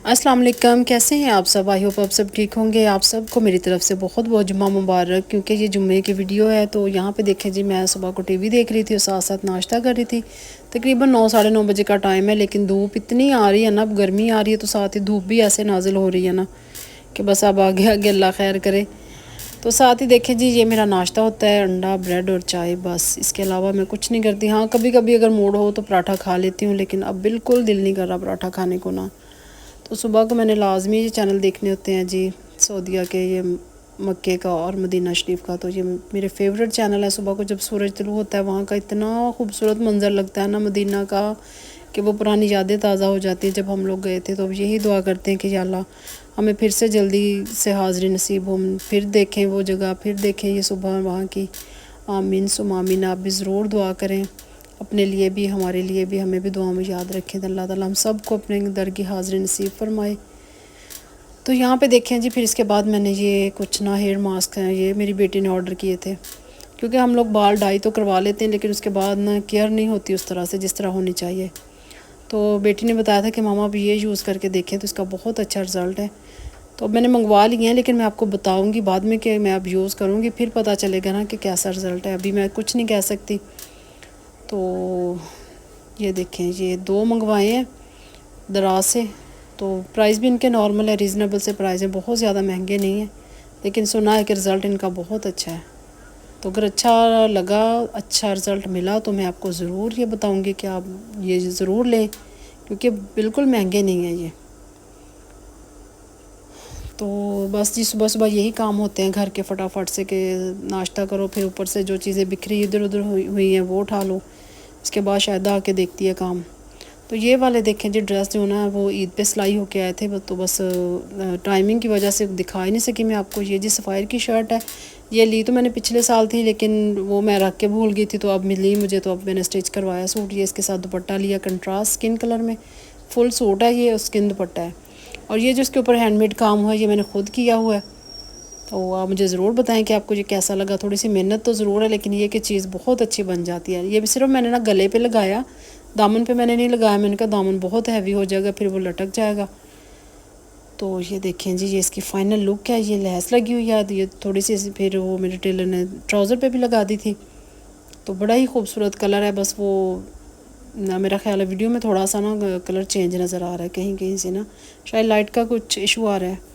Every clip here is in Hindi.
अस्सलाम वालेकुम, कैसे हैं आप सब। आई होप आप सब ठीक होंगे। आप सबको मेरी तरफ से बहुत बहुत जुम्मा मुबारक। क्योंकि ये जुम्मे की वीडियो है तो यहाँ पे देखें जी, मैं सुबह को टीवी देख रही थी और साथ साथ नाश्ता कर रही थी। तकरीबन 9 साढ़े 9 बजे का टाइम है, लेकिन धूप इतनी आ रही है ना, अब गर्मी आ रही है तो साथ ही धूप भी ऐसे नाजिल हो रही है ना कि बस अब आगे आगे अल्लाह खैर करे। तो साथ ही देखें जी, ये मेरा नाश्ता होता है, अंडा ब्रेड और चाय, बस इसके अलावा मैं कुछ नहीं करती। हाँ, कभी कभी अगर मूड हो तो पराठा खा लेती हूँ, लेकिन अब बिल्कुल दिल नहीं कर रहा पराठा खाने को ना। तो सुबह को मैंने लाजमी ये चैनल देखने होते हैं जी, सऊदीया के, ये मक्के का और मदीना शरीफ का। तो ये मेरे फेवरेट चैनल है। सुबह को जब सूरज तुलू होता है, वहाँ का इतना खूबसूरत मंज़र लगता है ना मदीना का, कि वो पुरानी यादें ताज़ा हो जाती हैं जब हम लोग गए थे। तो अब यही दुआ करते हैं कि या अल्लाह हमें फिर से जल्दी से हाज़िरी नसीब हो, फिर देखें वो जगह, फिर देखें ये सुबह वहाँ की। आमीन सुम आमीन। आप भी ज़रूर दुआ करें अपने लिए भी, हमारे लिए भी, हमें भी दुआ में याद रखें। अल्लाह ताला हम सब को अपने दर की हाज़िरी नसीब फरमाए। तो यहाँ पे देखें जी, फिर इसके बाद मैंने ये कुछ ना हेयर मास्क हैं, ये मेरी बेटी ने ऑर्डर किए थे। क्योंकि हम लोग बाल डाई तो करवा लेते हैं, लेकिन उसके बाद ना केयर नहीं होती उस तरह से जिस तरह होनी चाहिए। तो बेटी ने बताया था कि मामा अब ये यूज़ करके देखें, तो इसका बहुत अच्छा रिज़ल्ट है। तो मैंने मंगवा लिए हैं, लेकिन मैं आपको बताऊंगी बाद में कि मैं अब यूज़ करूंगी, फिर पता चलेगा ना कि कैसा रिज़ल्ट है। अभी मैं कुछ नहीं कह सकती। तो ये देखें, ये 2 मंगवाए हैं दराज से। तो प्राइस भी इनके नॉर्मल है, रीज़नेबल से प्राइस है, बहुत ज़्यादा महंगे नहीं हैं। लेकिन सुना है कि रिज़ल्ट इनका बहुत अच्छा है। तो अगर अच्छा लगा, अच्छा रिज़ल्ट मिला, तो मैं आपको ज़रूर ये बताऊंगी कि आप ये ज़रूर लें, क्योंकि बिल्कुल महंगे नहीं हैं ये। तो बस जी, सुबह सुबह यही काम होते हैं घर के, फटाफट से कि नाश्ता करो, फिर ऊपर से जो चीज़ें बिखरी इधर उधर हुई हैं वो उठा लो। इसके बाद शायद आके देखती है काम। तो ये वाले देखें जी, ड्रेस जो ना वो ईद पे सिलाई होके आए थे, तो बस टाइमिंग की वजह से दिखा ही नहीं सकी मैं आपको। ये जी सफ़ायर की शर्ट है, ये ली तो मैंने पिछले साल थी, लेकिन वो मैं रख के भूल गई थी, तो अब मिली मुझे, तो अब मैंने स्टिच करवाया सूट। ये इसके साथ दुपट्टा लिया, कंट्रास्ट स्किन कलर में, फुल सूट है ये, स्किन दुपट्टा है। और ये जो इसके ऊपर हैंडमेड काम हुआ है, ये मैंने खुद किया हुआ है। तो आप मुझे ज़रूर बताएं कि आपको ये कैसा लगा। थोड़ी सी मेहनत तो ज़रूर है, लेकिन ये कि चीज़ बहुत अच्छी बन जाती है। ये भी सिर्फ मैंने ना गले पे लगाया, दामन पे मैंने नहीं लगाया। मैंने कहा दामन बहुत हैवी हो जाएगा, फिर वो लटक जाएगा। तो ये देखें जी, ये इसकी फ़ाइनल लुक है। ये लैस लगी हुई है, ये थोड़ी सी फिर वो मेरे टेलर ने ट्राउज़र पे भी लगा दी थी। तो बड़ा ही खूबसूरत कलर है। बस वो ना, मेरा ख्याल है वीडियो में थोड़ा सा ना कलर चेंज नज़र आ रहा है, कहीं कहीं से ना शायद लाइट का कुछ इशू आ रहा है।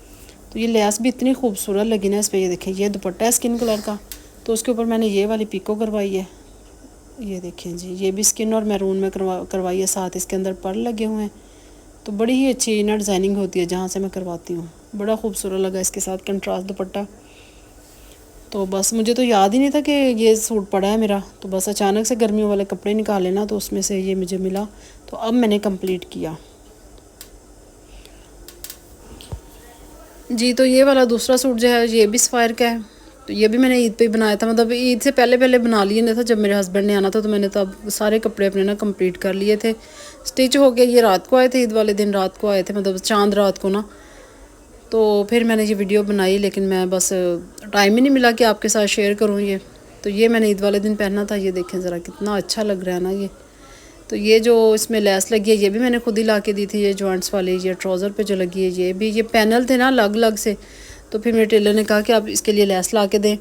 तो ये लेस भी इतनी खूबसूरत लगी ना इस पर। ये देखें, ये दुपट्टा है स्किन कलर का, तो उसके ऊपर मैंने ये वाली पिको करवाई है। ये देखें जी, ये भी स्किन और मैरून में करवाई है, साथ इसके अंदर पर्ल लगे हुए हैं। तो बड़ी ही अच्छी इनर डिज़ाइनिंग होती है जहाँ से मैं करवाती हूँ। बड़ा खूबसूरत लगा इसके साथ कंट्रास्ट दुपट्टा। तो बस मुझे तो याद ही नहीं था कि ये सूट पड़ा है मेरा। तो बस अचानक से गर्मियों वाले कपड़े निकाले ना, तो उसमें से ये मुझे मिला, तो अब मैंने कंप्लीट किया जी। तो ये वाला दूसरा सूट जो है, ये भी सफ़ायर का है। तो ये भी मैंने ईद पे ही बनाया था, मतलब ईद से पहले पहले बना लिए नहीं था। जब मेरे हस्बैंड ने आना था, तो मैंने तब सारे कपड़े अपने ना कंप्लीट कर लिए थे, स्टिच हो गया। ये रात को आए थे, ईद वाले दिन रात को आए थे, मतलब चांद रात को ना। तो फिर मैंने ये वीडियो बनाई, लेकिन मैं बस टाइम ही नहीं मिला कि आपके साथ शेयर करूँ ये। तो ये मैंने ईद वाले दिन पहना था। ये देखें ज़रा कितना अच्छा लग रहा है ना ये। तो ये जो इसमें लेस लगी है, ये भी मैंने खुद ही ला के दी थी। ये जॉइंट्स वाली, ये ट्राउज़र पे जो लगी है, ये भी, ये पैनल थे ना अलग अलग से। तो फिर मेरे टेलर ने कहा कि आप इसके लिए लेस ला के दें।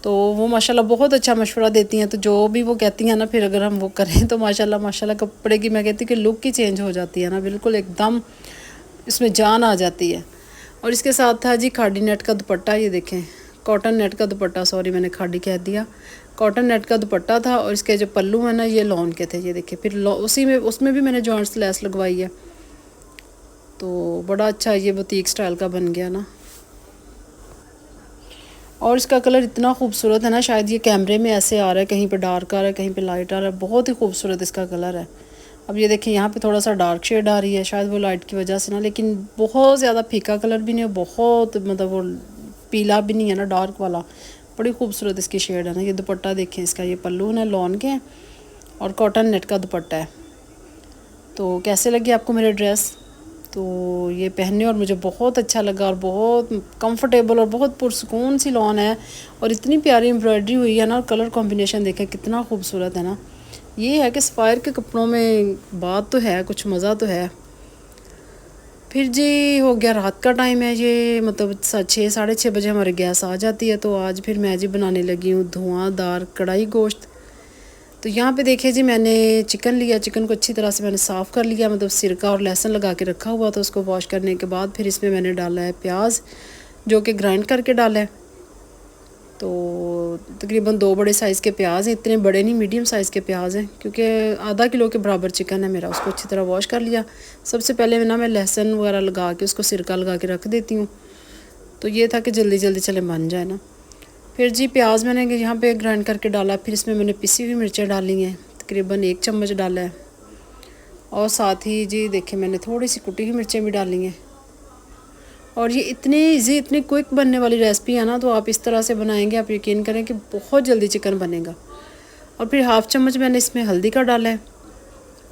तो वो माशाल्लाह बहुत अच्छा मशवरा देती हैं। तो जो भी वो कहती हैं ना, फिर अगर हम वो करें तो माशाल्लाह माशाल्लाह कपड़े की, मैं कहती हूँ कि लुक ही चेंज हो जाती है ना, बिल्कुल एकदम इसमें जान आ जाती है। और इसके साथ था जी खाड़ी नेट का दुपट्टा। ये देखें, कॉटन नेट का दुपट्टा, सॉरी मैंने खाड़ी कह दिया, कॉटन नेट का दुपट्टा था। और इसके जो पल्लू है ना, ये लॉन के थे। ये देखिए, फिर उसी में, उसमें भी मैंने जॉइंट्स लेस लगवाई है। तो बड़ा अच्छा ये बुटीक स्टाइल का बन गया ना। और इसका कलर इतना खूबसूरत है ना, शायद ये कैमरे में ऐसे आ रहा है, कहीं पे डार्क आ रहा है, कहीं पे लाइट आ रहा है। बहुत ही खूबसूरत इसका कलर है। अब ये देखें, यहाँ पे थोड़ा सा डार्क शेड आ रही है, शायद वो लाइट की वजह से ना, लेकिन बहुत ज़्यादा फीका कलर भी नहीं है, बहुत मतलब वो पीला भी नहीं है ना, डार्क वाला। बड़ी खूबसूरत इसकी शेड है ना। ये दुपट्टा देखें इसका, ये पल्लू है लॉन के हैं, और कॉटन नेट का दुपट्टा है। तो कैसे लगी आपको मेरे ड्रेस? तो ये पहनने और मुझे बहुत अच्छा लगा, और बहुत कंफर्टेबल और बहुत पुरसुकून सी लॉन है। और इतनी प्यारी एम्ब्रॉयडरी हुई है ना, और कलर कॉम्बिनेशन देखें कितना खूबसूरत है ना। ये है कि सफ़ायर के कपड़ों में बात तो है, कुछ मज़ा तो है। फिर जी हो गया रात का टाइम है, ये मतलब 6 साढ़े 6 बजे हमारी गैस आ जाती है। तो आज फिर मैं जी बनाने लगी हूँ धुआंधार कढ़ाई गोश्त। तो यहाँ पे देखिए जी मैंने चिकन लिया, चिकन को अच्छी तरह से मैंने साफ़ कर लिया, मतलब सिरका और लहसुन लगा के रखा हुआ था। उसको वॉश करने के बाद फिर इसमें मैंने डाला है प्याज, जो कि ग्राइंड करके डाला है। तो तकरीबन 2 बड़े साइज़ के प्याज हैं, इतने बड़े नहीं, मीडियम साइज़ के प्याज हैं, क्योंकि आधा किलो के बराबर चिकन है मेरा। उसको अच्छी तरह वॉश कर लिया। सबसे पहले मैं लहसुन वगैरह लगा के उसको सिरका लगा के रख देती हूँ। तो ये था कि जल्दी जल्दी चले बन जाए ना। फिर जी प्याज मैंने यहाँ पे ग्राइंड करके डाला। फिर इसमें मैंने पिसी हुई मिर्चें डाली हैं, तकरीबन 1 चम्मच डाला है। और साथ ही जी देखिए मैंने थोड़ी सी कुटी हुई मिर्चें भी डाली हैं। और ये इतनी ईजी, इतनी क्विक बनने वाली रेसिपी है ना, तो आप इस तरह से बनाएंगे, आप यकीन करें कि बहुत जल्दी चिकन बनेगा। और फिर 1/2 चम्मच मैंने इसमें हल्दी का डाला है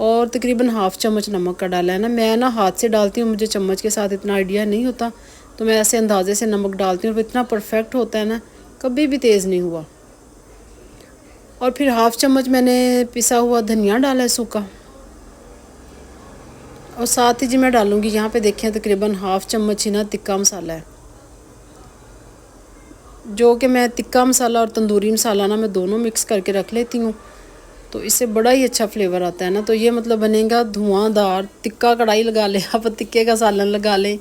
और तकरीबन 1/2 चम्मच नमक का डाला है ना। मैं ना हाथ से डालती हूँ, मुझे चम्मच के साथ इतना आइडिया नहीं होता, तो मैं ऐसे अंदाजे से नमक डालती हूँ। इतना परफेक्ट होता है ना, कभी भी तेज़ नहीं हुआ। और फिर 1/2 चम्मच मैंने पिसा हुआ धनिया डाला है सूखा। और साथ ही जी मैं डालूँगी यहाँ पे देखें तकरीबन 1/2 चम्मच ही ना तिक्का मसाला है, जो कि मैं तिक्का मसाला और तंदूरी मसाला ना मैं दोनों मिक्स करके रख लेती हूँ। तो इससे बड़ा ही अच्छा फ्लेवर आता है ना। तो ये मतलब बनेगा धुआंधार तिक्का। कढ़ाई लगा लें आप, तिक्के का सालन लगा लें,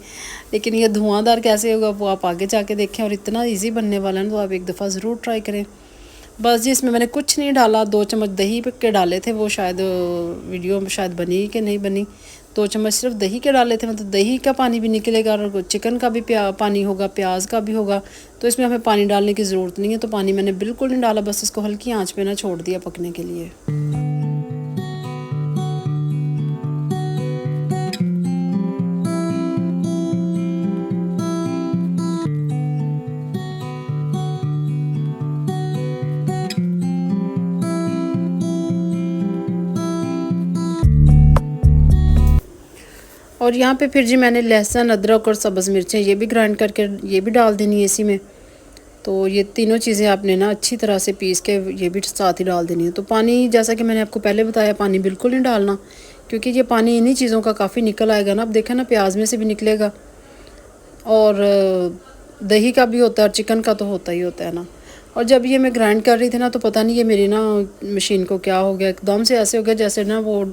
लेकिन ये धुआंधार कैसे होगा वो आप आगे जाके देखें। और इतना इजी बनने वाला है ना, तो आप एक दफ़ा ज़रूर ट्राई करें। बस जी इसमें मैंने कुछ नहीं डाला, 2 चम्मच दही के डाले थे, वो शायद वीडियो में शायद बनी कि नहीं बनी। 2 चम्मच सिर्फ दही के डाले थे, मतलब दही का पानी भी निकलेगा और चिकन का भी पानी होगा, प्याज का भी होगा। तो इसमें हमें पानी डालने की ज़रूरत नहीं है। तो पानी मैंने बिल्कुल नहीं डाला, बस इसको हल्की आंच पे ना छोड़ दिया पकने के लिए। और यहाँ पे फिर जी मैंने लहसुन, अदरक और सब्ज़ मिर्चें ये भी ग्राइंड करके ये भी डाल देनी है इसी में। तो ये तीनों चीज़ें आपने ना अच्छी तरह से पीस के ये भी साथ ही डाल देनी है। तो पानी जैसा कि मैंने आपको पहले बताया, पानी बिल्कुल नहीं डालना, क्योंकि ये पानी इन्हीं चीज़ों का काफ़ी निकल आएगा ना। अब देखें ना, प्याज में से भी निकलेगा और दही का भी होता है और चिकन का तो होता ही होता है ना। और जब ये मैं ग्राइंड कर रही थी ना, तो पता नहीं ये मेरी ना मशीन को क्या हो गया, एकदम से ऐसे हो गया जैसे ना वो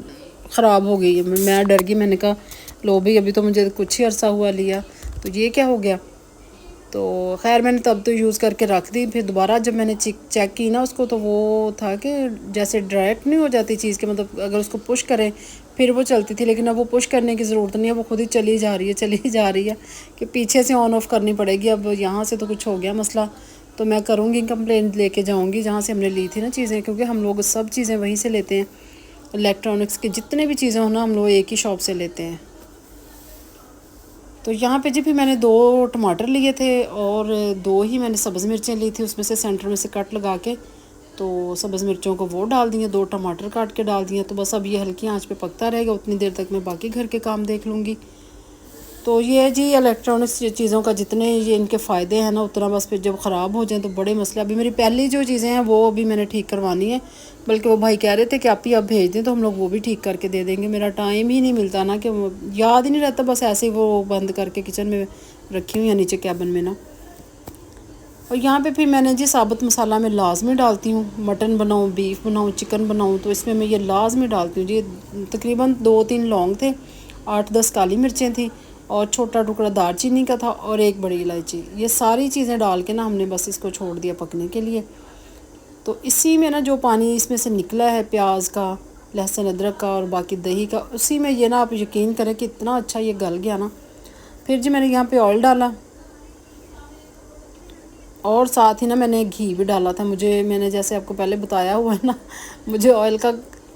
ख़राब हो गई। मैं डर गई, मैंने कहा लो भाई अभी तो मुझे कुछ ही अरसा हुआ लिया, तो ये क्या हो गया। तो खैर मैंने तब तो यूज़ करके रख दी। फिर दोबारा जब मैंने चेक की ना उसको, तो वो था कि जैसे डायरेक्ट नहीं हो जाती चीज़ के, मतलब अगर उसको पुश करें फिर वो चलती थी, लेकिन अब वो पुश करने की ज़रूरत नहीं है, वो खुद ही चली जा रही है, चली जा रही है कि पीछे से ऑन ऑफ़ करनी पड़ेगी। अब यहाँ से तो कुछ हो गया मसला, तो मैं करूँगी कंप्लेंट, लेके जाऊँगी जहाँ से हमने ली थी ना चीज़ें, क्योंकि हम लोग सब चीज़ें वहीं से लेते हैं। इलेक्ट्रॉनिक्स की जितने भी चीज़ें हो ना, हम लोग एक ही शॉप से लेते हैं। तो यहाँ पे जी फिर मैंने 2 टमाटर लिए थे और 2 ही मैंने सब्ज़ मिर्चें ली थी, उसमें से सेंटर में से कट लगा के तो सब्ज़ मिर्चों को वो डाल दिए, 2 टमाटर काट के डाल दिए। तो बस अब ये हल्की आंच पे पकता रहेगा, उतनी देर तक मैं बाकी घर के काम देख लूँगी। तो ये है जी इलेक्ट्रॉनिक्स चीज़ों का जितने ये इनके फ़ायदे हैं ना, उतना बस फिर जब ख़राब हो जाए तो बड़े मसले। अभी मेरी पहली जो चीज़ें हैं वो अभी मैंने ठीक करवानी है, बल्कि वो भाई कह रहे थे कि आप ही अब भेज दें तो हम लोग वो भी ठीक करके दे देंगे। मेरा टाइम ही नहीं मिलता ना, कि याद ही नहीं रहता, बस ऐसे ही वो बंद करके किचन में रखी हुई है नीचे कैबिन में ना। और यहाँ पे फिर मैंने जी साबुत मसाला मैं लाजमी डालती हूँ, मटन बनाऊँ, बीफ बनाऊँ, चिकन बनाऊँ, तो इसमें मैं ये लाजमी डालती हूँ जी। तकरीबन 2-3 लौंग थे, 8-10 काली मिर्चें थी और छोटा टुकड़ा दालचीनी का था और 1 बड़ी इलायची। ये सारी चीज़ें डाल के ना हमने बस इसको छोड़ दिया पकने के लिए। तो इसी में ना जो पानी इसमें से निकला है प्याज का, लहसुन अदरक का और बाकी दही का, उसी में ये ना आप यकीन करें कि इतना अच्छा ये गल गया ना। फिर जी मैंने यहाँ पे ऑयल डाला और साथ ही ना मैंने घी भी डाला था। मैंने जैसे आपको पहले बताया हुआ है ना, मुझे ऑयल का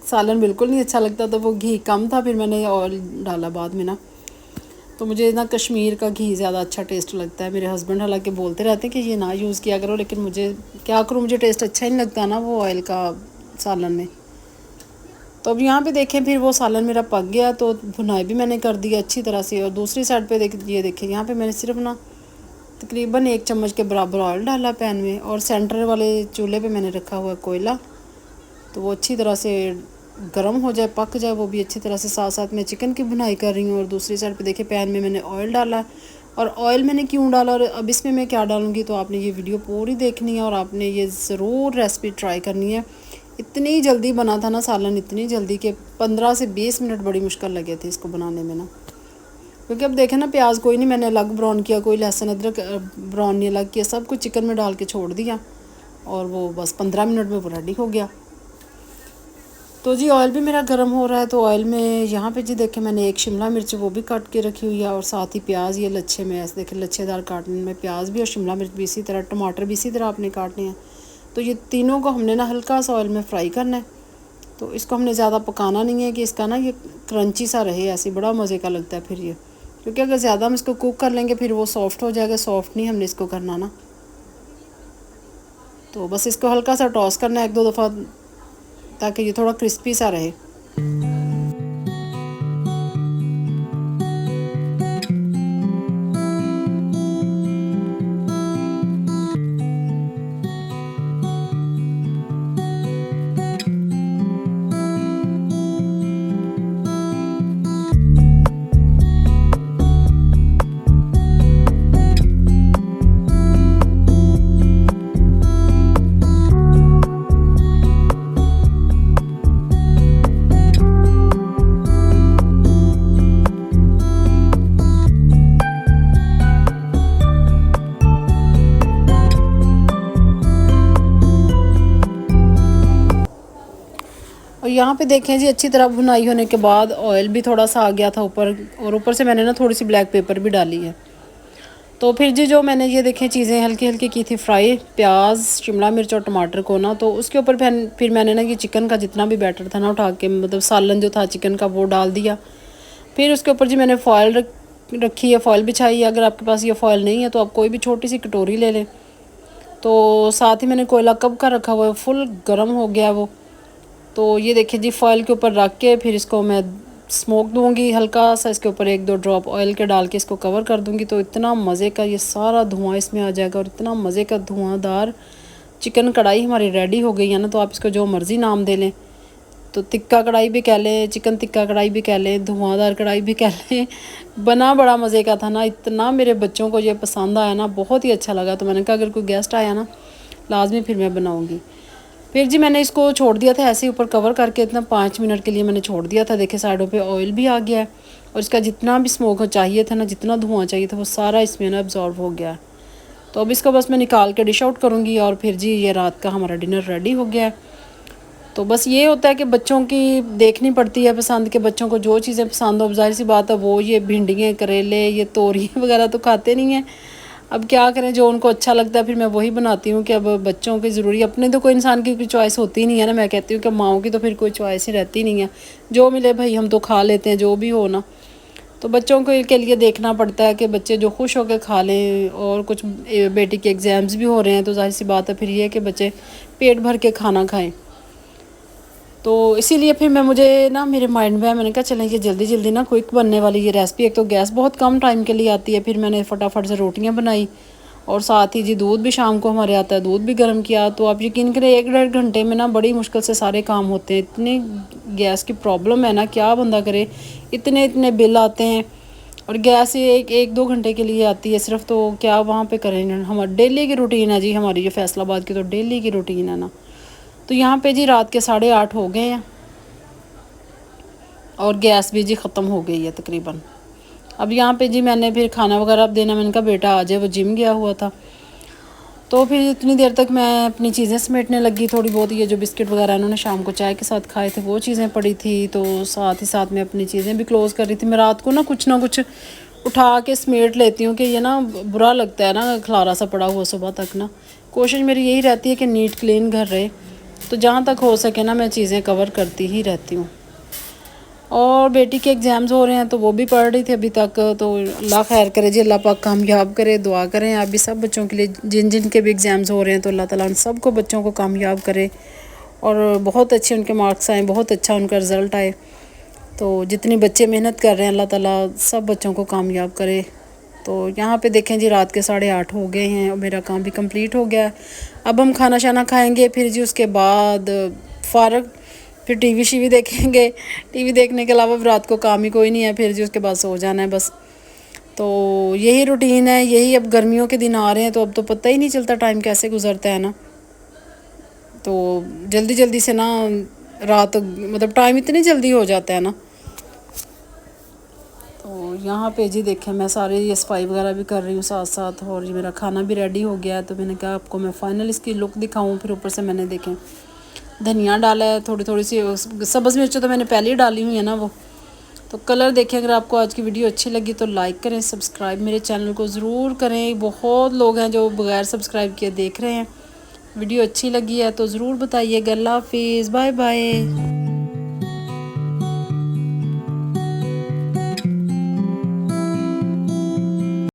सालन बिल्कुल नहीं अच्छा लगता, तो वो घी कम था, फिर मैंने ऑयल डाला बाद में ना। तो मुझे ना कश्मीर का घी ज़्यादा अच्छा टेस्ट लगता है। मेरे हस्बैंड हालांकि बोलते रहते हैं कि ये ना यूज़ किया करो, लेकिन मुझे क्या करूँ, मुझे टेस्ट अच्छा ही नहीं लगता ना वो ऑयल का सालन में। तो अब यहाँ पे देखें फिर वो सालन मेरा पक गया, तो भुनाई भी मैंने कर दी अच्छी तरह से। और दूसरी साइड पे ये देखें यहाँ पे मैंने सिर्फ ना तकरीबन 1 चम्मच के बराबर ऑयल डाला पैन में, और सेंटर वाले चूल्हे पे मैंने रखा हुआ कोयला। तो वो अच्छी तरह से गर्म हो जाए, पक जाए वो भी अच्छी तरह से। साथ साथ मैं चिकन की भुनाई कर रही हूँ और दूसरी साइड पे देखिए पैन में मैंने ऑयल डाला। और ऑयल मैंने क्यों डाला और अब इसमें मैं क्या डालूँगी, तो आपने ये वीडियो पूरी देखनी है और आपने ये ज़रूर रेसिपी ट्राई करनी है। इतनी जल्दी बना था ना सालन, इतनी जल्दी कि 15 से 20 मिनट बड़ी मुश्किल लगे थे इसको बनाने में ना। क्योंकि अब देखें ना, प्याज कोई नहीं मैंने अलग ब्राउन किया, कोई लहसुन अदरक ब्राउन नहीं अलग किया, सब कुछ चिकन में डाल के छोड़ दिया और वो बस 15 मिनट में वो रेडी हो गया। तो जी ऑयल भी मेरा गर्म हो रहा है, तो ऑयल में यहाँ पे जी देखें मैंने एक शिमला मिर्च वो भी काट के रखी हुई है और साथ ही प्याज ये लच्छे में ऐसे देखें लच्छेदार काटने में, प्याज भी और शिमला मिर्च भी इसी तरह, टमाटर भी इसी तरह आपने काटने हैं। तो ये तीनों को हमने ना हल्का सा ऑयल में फ्राई करना है। तो इसको हमने ज़्यादा पकाना नहीं है कि इसका ना ये क्रंची सा रहे, ऐसे बड़ा मज़े का लगता है फिर ये, क्योंकि अगर ज़्यादा हम इसको कुक कर लेंगे फिर वो सॉफ्ट हो जाएगा, सॉफ्ट नहीं हमने इसको करना ना। तो बस इसको हल्का सा टॉस करना है 1-2 दफ़ा ताकि ये थोड़ा क्रिस्पी सा रहे। और यहाँ पे देखें जी अच्छी तरह भुनाई होने के बाद ऑयल भी थोड़ा सा आ गया था ऊपर, और ऊपर से मैंने ना थोड़ी सी ब्लैक पेपर भी डाली है। तो फिर जी जो मैंने ये देखें चीज़ें हल्की हल्की की थी फ्राई, प्याज शिमला मिर्च और टमाटर को ना, तो उसके ऊपर फिर मैंने ना ये चिकन का जितना भी बैटर था ना उठा के, मतलब सालन जो था चिकन का वो डाल दिया। फिर उसके ऊपर जी मैंने फॉयल रखी है, फॉयल बिछाई है। अगर आपके पास ये फॉयल नहीं है तो आप कोई भी छोटी सी कटोरी ले लें। तो साथ ही मैंने कोयला कब का रखा हुआ है, फुल गर्म हो गया वो। तो ये देखिए जी फॉयल के ऊपर रख के फिर इसको मैं स्मोक दूंगी, हल्का सा इसके ऊपर 1-2 ड्रॉप ऑयल के डाल के इसको कवर कर दूंगी। तो इतना मज़े का ये सारा धुआं इसमें आ जाएगा और इतना मज़े का धुआंधार चिकन कढ़ाई हमारी रेडी हो गई है ना। तो आप इसको जो मर्ज़ी नाम दे लें, तो तिक्का कढ़ाई भी कह लें, चिकन तिक्का कढ़ाई भी कह लें, धुआंधार कढ़ाई भी कह लें। बना बड़ा मज़े का था ना, इतना मेरे बच्चों को ये पसंद आया ना, बहुत ही अच्छा लगा। तो मैंने कहा अगर कोई गेस्ट आया ना लाजमी फिर मैं बनाऊँगी। फिर जी मैंने इसको छोड़ दिया था ऐसे ही ऊपर कवर करके, इतना 5 मिनट के लिए मैंने छोड़ दिया था। देखिए साइडों पे ऑयल भी आ गया है और इसका जितना भी स्मोक चाहिए था ना, जितना धुआं चाहिए था वो सारा इसमें ना अब्जॉर्व हो गया। तो अब इसको बस मैं निकाल के डिश आउट करूँगी और फिर जी ये रात का हमारा डिनर रेडी हो गया है। तो बस ये होता है कि बच्चों की देखनी पड़ती है पसंद, के बच्चों को जो चीज़ें पसंद हो, ज़ाहिर सी बात है वो ये भिंडियाँ करेले ये तोरियाँ वगैरह तो खाते नहीं हैं। अब क्या करें, जो उनको अच्छा लगता है फिर मैं वही बनाती हूँ कि अब बच्चों की ज़रूरी, अपने तो कोई इंसान की कोई चॉइस होती नहीं है ना। मैं कहती हूँ कि माओं की तो फिर कोई चॉइस ही रहती नहीं है, जो मिले भाई हम तो खा लेते हैं जो भी हो ना। तो बच्चों के लिए देखना पड़ता है कि बच्चे जो खुश होकर खा लें। और कुछ बेटी के एग्ज़ाम्स भी हो रहे हैं तो जाहिर सी बात है फिर ये है कि बच्चे पेट भर के खाना खाएँ। तो इसीलिए फिर मैं मुझे ना मेरे माइंड में मैंने कहा चलें ये जल्दी जल्दी ना क्विक बनने वाली ये रेसिपी, एक तो गैस बहुत कम टाइम के लिए आती है। फिर मैंने फटाफट से रोटियां बनाई और साथ ही जी दूध भी शाम को हमारे आता है, दूध भी गर्म किया। तो आप यकीन करें 1-1.5 घंटे में ना बड़ी मुश्किल से सारे काम होते हैं। इतनी गैस की प्रॉब्लम है ना, क्या बंदा करे, इतने इतने बिल आते हैं और गैस ये 1-2 घंटे के लिए आती है सिर्फ। तो क्या वहाँ पे करें, हमारी डेली की रूटीन है जी, हमारी ये फैसलाबाद की तो डेली की रूटीन है ना। तो यहाँ पे जी रात के 8:30 हो गए हैं और गैस भी जी ख़त्म हो गई है तकरीबन। अब यहाँ पे जी मैंने फिर खाना वगैरह देना, मैंने कहा बेटा आ जाए, वो जिम गया हुआ था। तो फिर इतनी देर तक मैं अपनी चीज़ें समेटने लगी, थोड़ी बहुत ये जो बिस्किट वगैरह इन्होंने शाम को चाय के साथ खाए थे वो चीज़ें पड़ी थी। तो साथ ही साथ मैं अपनी चीज़ें भी क्लोज़ कर रही थी। मैं रात को ना कुछ उठा के समेट लेती हूँ कि ये ना बुरा लगता है ना खलारा सा पड़ा हुआ सुबह तक ना। कोशिश मेरी यही रहती है कि नीट क्लीन घर रहे, तो जहाँ तक हो सके ना मैं चीज़ें कवर करती ही रहती हूँ। और बेटी के एग्ज़ाम्स हो रहे हैं तो वो भी पढ़ रही थी अभी तक। तो अल्लाह खैर करे जी, अल्लाह पाक कामयाब करे, दुआ करें आप भी सब बच्चों के लिए जिन जिन के भी एग्ज़ाम्स हो रहे हैं। तो अल्लाह ताला उन सबको बच्चों को कामयाब करे और बहुत अच्छे उनके मार्क्स आए, बहुत अच्छा उनका रिज़ल्ट आए। तो जितने बच्चे मेहनत कर रहे हैं अल्लाह ताला सब बच्चों को कामयाब करे। तो यहाँ पे देखें जी रात के 8:30 हो गए हैं और मेरा काम भी कंप्लीट हो गया है। अब हम खाना शाना खाएंगे, फिर जी उसके बाद फ़ारग, फिर टीवी शीवी देखेंगे। टीवी देखने के अलावा रात को काम ही कोई नहीं है, फिर जी उसके बाद सो जाना है बस। तो यही रूटीन है, यही। अब गर्मियों के दिन आ रहे हैं तो अब तो पता ही नहीं चलता टाइम कैसे गुजरता है ना। तो जल्दी जल्दी से ना रात, मतलब टाइम इतनी जल्दी हो जाता है ना। तो यहाँ पे जी देखें, मैं सारे ये सफाई वगैरह भी कर रही हूँ साथ साथ, और ये मेरा खाना भी रेडी हो गया है। तो मैंने कहा आपको मैं फ़ाइनल इसकी लुक दिखाऊँ। फिर ऊपर से मैंने देखें धनिया डाला है, थोड़ी थोड़ी सी सब्ज़ मिर्चें तो मैंने पहले ही डाली हुई है ना वो। तो कलर देखें। अगर आपको आज की वीडियो अच्छी लगी तो लाइक करें, सब्सक्राइब मेरे चैनल को ज़रूर करें। बहुत लोग हैं जो बगैर सब्सक्राइब किए देख रहे हैं। वीडियो अच्छी लगी है तो ज़रूर बताइएगा। अल्लाह हाफिज़, बाय बाय।